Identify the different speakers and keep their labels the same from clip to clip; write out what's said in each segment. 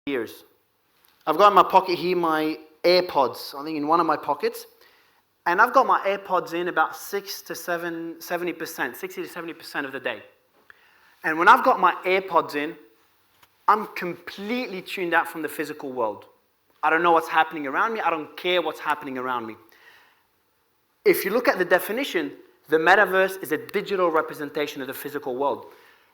Speaker 1: years. I've got in my pocket here my AirPods, I think in one of my pockets. And I've got my AirPods in about 60 to 70% of the day. And when I've got my AirPods in, I'm completely tuned out from the physical world. I don't know what's happening around me. I don't care what's happening around me. If you look at the definition, the metaverse is a digital representation of the physical world.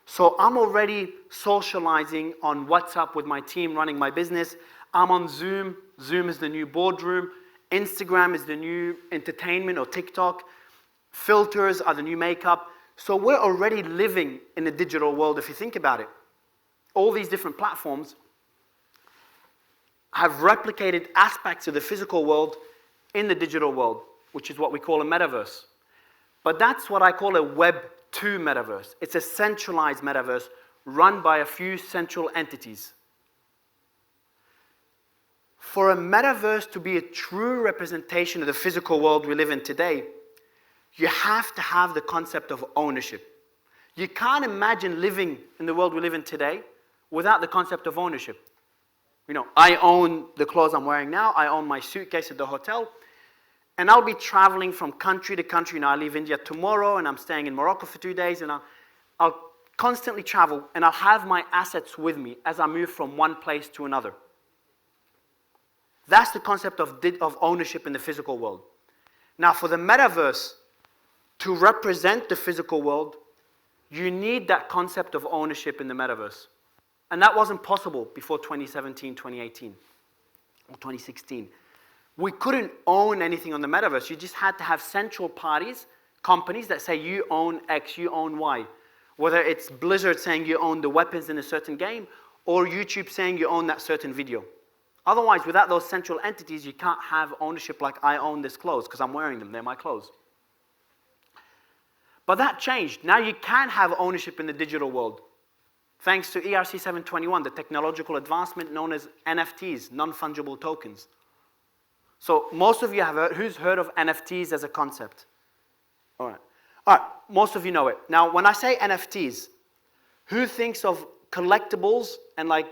Speaker 1: So I'm already socializing on WhatsApp with my team running my business. I'm on Zoom. Zoom is the new boardroom. Instagram is the new entertainment or TikTok. Filters are the new makeup. So we're already living in a digital world if you think about it. All these different platforms have replicated aspects of the physical world in the digital world, which is what we call a metaverse. But that's what I call a Web 2 metaverse. It's a centralized metaverse run by a few central entities. For a metaverse to be a true representation of the physical world we live in today, you have to have the concept of ownership. You can't imagine living in the world we live in today without the concept of ownership. You know, I own the clothes I'm wearing now, I own my suitcase at the hotel, and I'll be traveling from country to country. Now I leave India tomorrow and I'm staying in Morocco for 2 days, and I'll constantly travel and I'll have my assets with me as I move from one place to another. That's the concept of ownership in the physical world. Now for the metaverse to represent the physical world, you need that concept of ownership in the metaverse. And that wasn't possible before 2017, 2018, or 2016. We couldn't own anything on the metaverse. You just had to have central parties, companies that say you own X, you own Y. Whether it's Blizzard saying you own the weapons in a certain game, or YouTube saying you own that certain video. Otherwise, without those central entities, you can't have ownership like I own this clothes because I'm wearing them, they're my clothes. But that changed. Now you can have ownership in the digital world. Thanks to ERC 721, the technological advancement known as NFTs, non-fungible tokens. So most of you have heard, who's heard of NFTs as a concept? All right, most of you know it. Now, when I say NFTs, who thinks of collectibles and like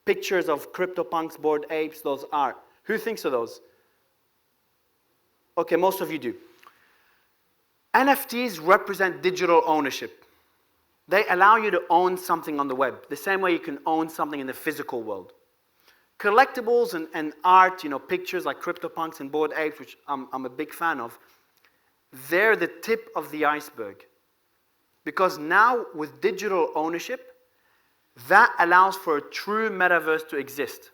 Speaker 1: pictures of CryptoPunks, Bored Apes, those art? Who thinks of those? Okay, most of you do. NFTs represent digital ownership. They allow you to own something on the web, the same way you can own something in the physical world. Collectibles and art, you know, pictures like CryptoPunks and Bored Apes, which I'm a big fan of, they're the tip of the iceberg. Because now, with digital ownership, that allows for a true metaverse to exist.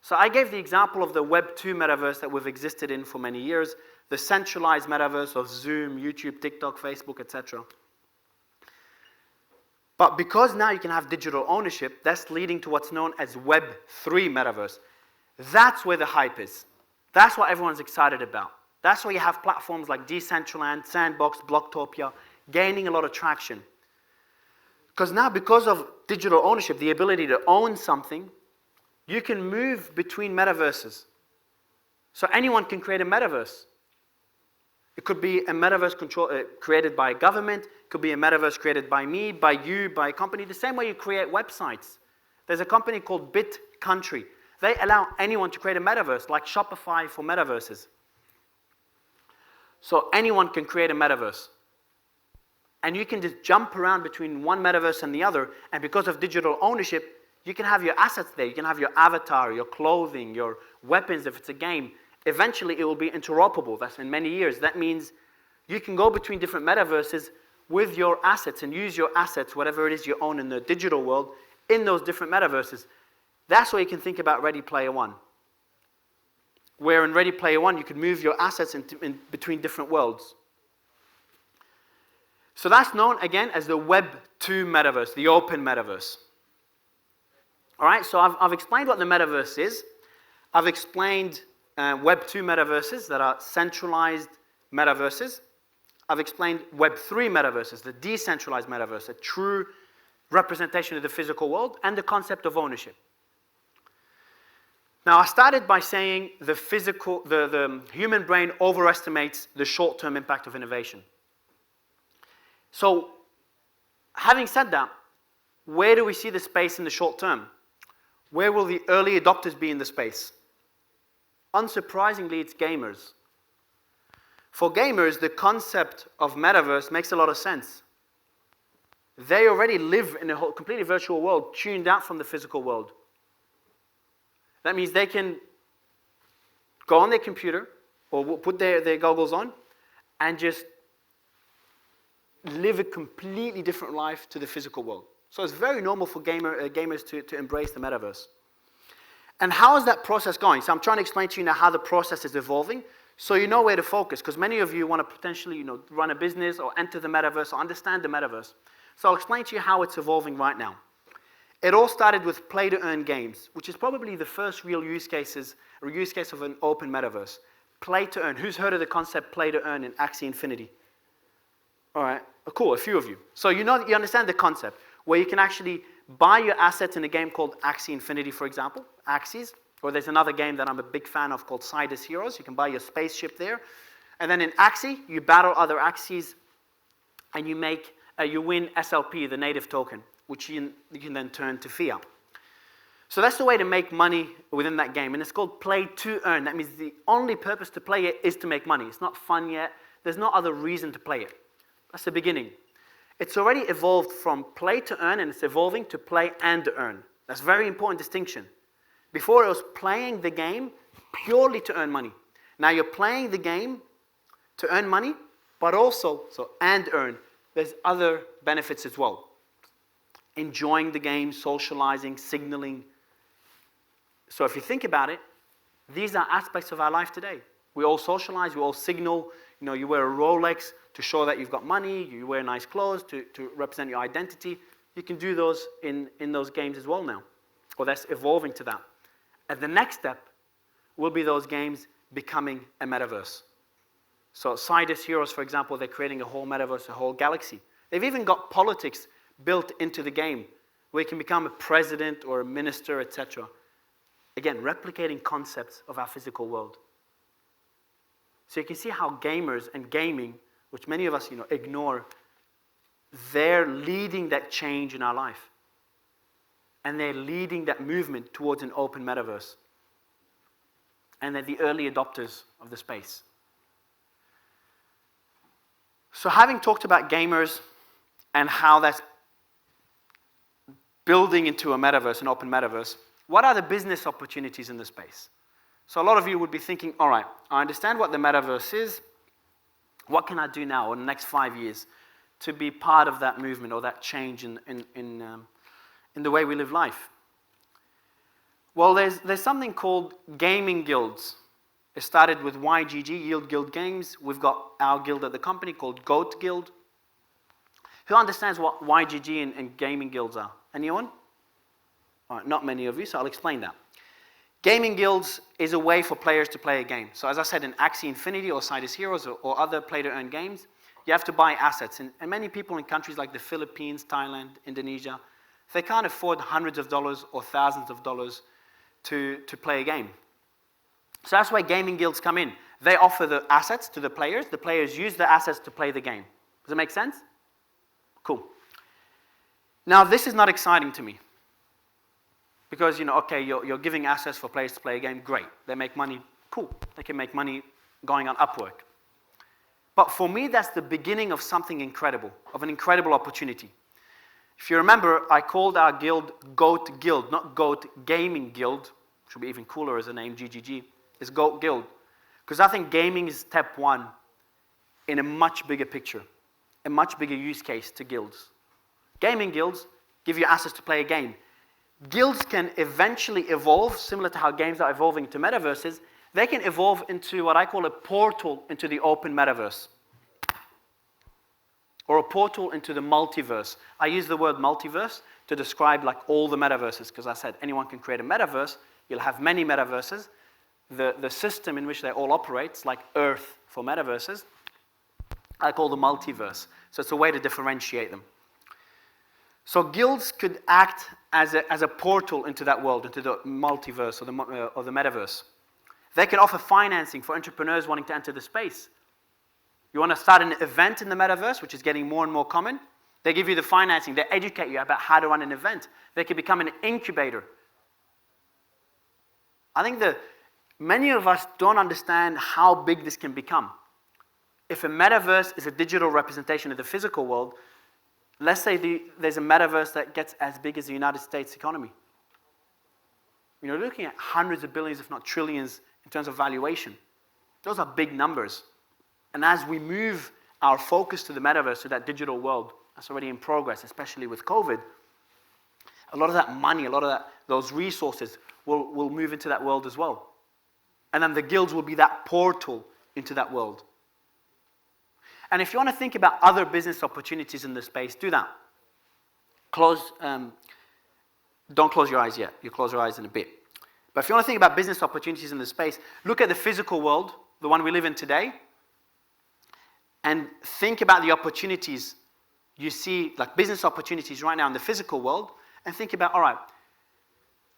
Speaker 1: So I gave the example of the Web 2 metaverse that we've existed in for many years, the centralized metaverse of Zoom, YouTube, TikTok, Facebook, etc. But because now you can have digital ownership, that's leading to what's known as Web 3 metaverse. That's where the hype is. That's what everyone's excited about. That's why you have platforms like Decentraland, Sandbox, Blocktopia gaining a lot of traction. Because now, because of digital ownership, the ability to own something, you can move between metaverses. So anyone can create a metaverse. It could be a metaverse created by a government. It could be a metaverse created by me, by you, by a company. The same way you create websites. There's a company called BitCountry. They allow anyone to create a metaverse, like Shopify for metaverses. So anyone can create a metaverse. And you can just jump around between one metaverse and the other. And because of digital ownership, you can have your assets there. You can have your avatar, your clothing, your weapons if it's a game. Eventually, it will be interoperable. That's in many years. That means you can go between different metaverses with your assets and use your assets, whatever it is you own in the digital world, in those different metaverses. That's where you can think about Ready Player One. Where in Ready Player One, you can move your assets in between different worlds. So that's known, again, as the Web 2 metaverse, the open metaverse. All right, so I've explained what the metaverse is. I've explained Web 2 metaverses that are centralized metaverses. I've explained Web 3 metaverses, the decentralized metaverse, a true representation of the physical world, and the concept of ownership. Now, I started by saying the human brain overestimates the short-term impact of innovation. So, having said that, where do we see the space in the short term? Where will the early adopters be in the space? Unsurprisingly, it's gamers. For gamers, the concept of metaverse makes a lot of sense. They already live in a whole completely virtual world, tuned out from the physical world. That means they can go on their computer or put their goggles on and just live a completely different life to the physical world. So it's very normal for gamers to embrace the metaverse. And how is that process going? So I'm trying to explain to you now how the process is evolving, so you know where to focus, because many of you want to potentially run a business or enter the metaverse or understand the metaverse. So I'll explain to you how it's evolving right now. It all started with play-to-earn games, which is probably the first real use case of an open metaverse. Play-to-earn. Who's heard of the concept play-to-earn in Axie Infinity? All right, cool, a few of you. So you understand the concept, where you can actually buy your assets in a game called Axie Infinity, for example, Axies, or there's another game that I'm a big fan of called Sidus Heroes. You can buy your spaceship there. And then in Axie, you battle other Axies, and you win SLP, the native token, which you can then turn to fiat. So that's the way to make money within that game, and it's called play to earn. That means the only purpose to play it is to make money. It's not fun yet. There's no other reason to play it. That's the beginning. It's already evolved from play to earn, and it's evolving to play and earn. That's a very important distinction. Before, it was playing the game purely to earn money. Now you're playing the game to earn money, but also, and earn. There's other benefits as well. Enjoying the game, socializing, signaling. So if you think about it, these are aspects of our life today. We all socialize, we all signal. You wear a Rolex to show that you've got money, you wear nice clothes to represent your identity. You can do those in those games as well now. Or that's evolving to that. And the next step will be those games becoming a metaverse. So Sidus Heroes, for example, they're creating a whole metaverse, a whole galaxy. They've even got politics built into the game, where you can become a president or a minister, etc. Again, replicating concepts of our physical world. So you can see how gamers and gaming, which many of us ignore, they're leading that change in our life. And they're leading that movement towards an open metaverse. And they're the early adopters of the space. So having talked about gamers and how that's building into a metaverse, an open metaverse, what are the business opportunities in the space? So a lot of you would be thinking, all right, I understand what the metaverse is. What can I do now in the next 5 years to be part of that movement or that change in the way we live life? Well, there's something called gaming guilds. It started with YGG, Yield Guild Games. We've got our guild at the company called Goat Guild. Who understands what YGG and gaming guilds are? Anyone? All right, not many of you, so I'll explain that. Gaming guilds is a way for players to play a game. So as I said, in Axie Infinity or Sidus Heroes or other play-to-earn games, you have to buy assets. And many people in countries like the Philippines, Thailand, Indonesia, they can't afford hundreds of dollars or thousands of dollars to play a game. So that's why gaming guilds come in. They offer the assets to the players. The players use the assets to play the game. Does it make sense? Cool. Now, this is not exciting to me. Because, okay, you're giving assets for players to play a game. Great. They make money. Cool. They can make money going on Upwork. But for me, that's the beginning of something incredible, of an incredible opportunity. If you remember, I called our guild Goat Guild, not Goat Gaming Guild. Should be even cooler as a name, GGG. It's Goat Guild. Because I think gaming is step one in a much bigger picture, a much bigger use case to guilds. Gaming guilds give you access to play a game. Guilds can eventually evolve, similar to how games are evolving into metaverses. They can evolve into what I call a portal into the open metaverse. Or a portal into the multiverse. I use the word multiverse to describe like all the metaverses, because I said anyone can create a metaverse. You'll have many metaverses. The system in which they all operate, like Earth for metaverses, I call the multiverse. So it's a way to differentiate them. So guilds could act as a portal into that world, into the multiverse or the metaverse. They can offer financing for entrepreneurs wanting to enter the space. You want to start an event in the metaverse, which is getting more and more common. They give you the financing. They educate you about how to run an event. They can become an incubator. I think that many of us don't understand how big this can become. If a metaverse is a digital representation of the physical world, let's say there's a metaverse that gets as big as the United States economy. You're looking at hundreds of billions, if not trillions, in terms of valuation. Those are big numbers. And as we move our focus to the metaverse, to that digital world, that's already in progress, especially with COVID, a lot of that money, a lot of those resources will move into that world as well. And then the guilds will be that portal into that world. And if you want to think about other business opportunities in the space, do that. Don't close your eyes yet. You'll close your eyes in a bit. But if you want to think about business opportunities in the space, look at the physical world, the one we live in today, and think about the opportunities you see, like business opportunities right now in the physical world, and think about, all right,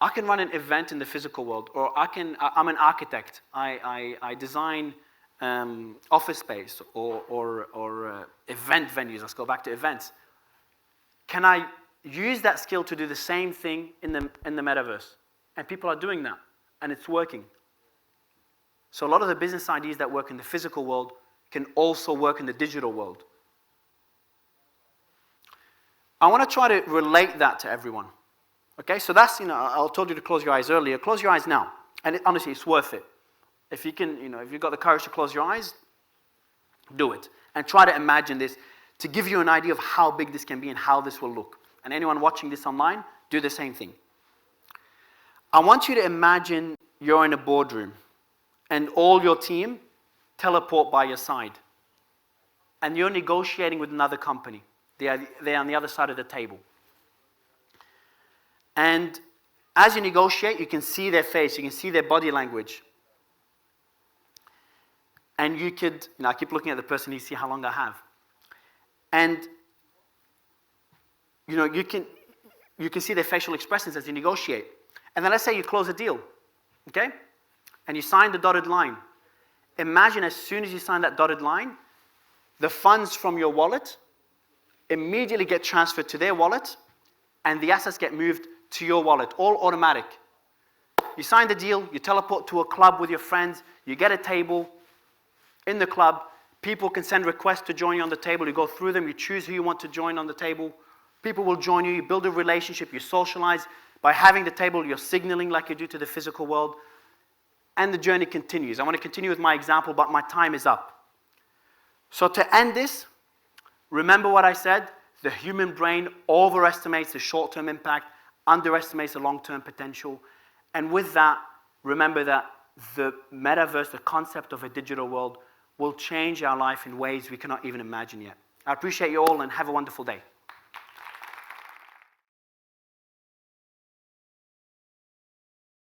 Speaker 1: I can run an event in the physical world, or I'm an architect. I design office space or event venues. Let's go back to events. Can I use that skill to do the same thing in the metaverse? And people are doing that, and it's working. So a lot of the business ideas that work in the physical world can also work in the digital world. I want to try to relate that to everyone. Okay, so that's, I told you to close your eyes earlier. Close your eyes now. And honestly, it's worth it. If you can, if you've got the courage to close your eyes, do it. And try to imagine this to give you an idea of how big this can be and how this will look. And anyone watching this online, do the same thing. I want you to imagine you're in a boardroom and all your team teleport by your side. And you're negotiating with another company. They're on the other side of the table. And as you negotiate, you can see their face, you can see their body language. And you could, I keep looking at the person to see how long I have. And, you can see their facial expressions as you negotiate. And then let's say you close a deal, okay? And you sign the dotted line. Imagine as soon as you sign that dotted line, the funds from your wallet immediately get transferred to their wallet, and the assets get moved to your wallet, all automatic. You sign the deal, you teleport to a club with your friends, you get a table in the club, people can send requests to join you on the table, you go through them, you choose who you want to join on the table, people will join you, you build a relationship, you socialize. By having the table, you're signaling like you do to the physical world, and the journey continues. I want to continue with my example, but my time is up. So to end this, remember what I said, the human brain overestimates the short-term impact, underestimates the long-term potential. And with that, remember that the metaverse, the concept of a digital world, will change our life in ways we cannot even imagine yet. I appreciate you all and have a wonderful day.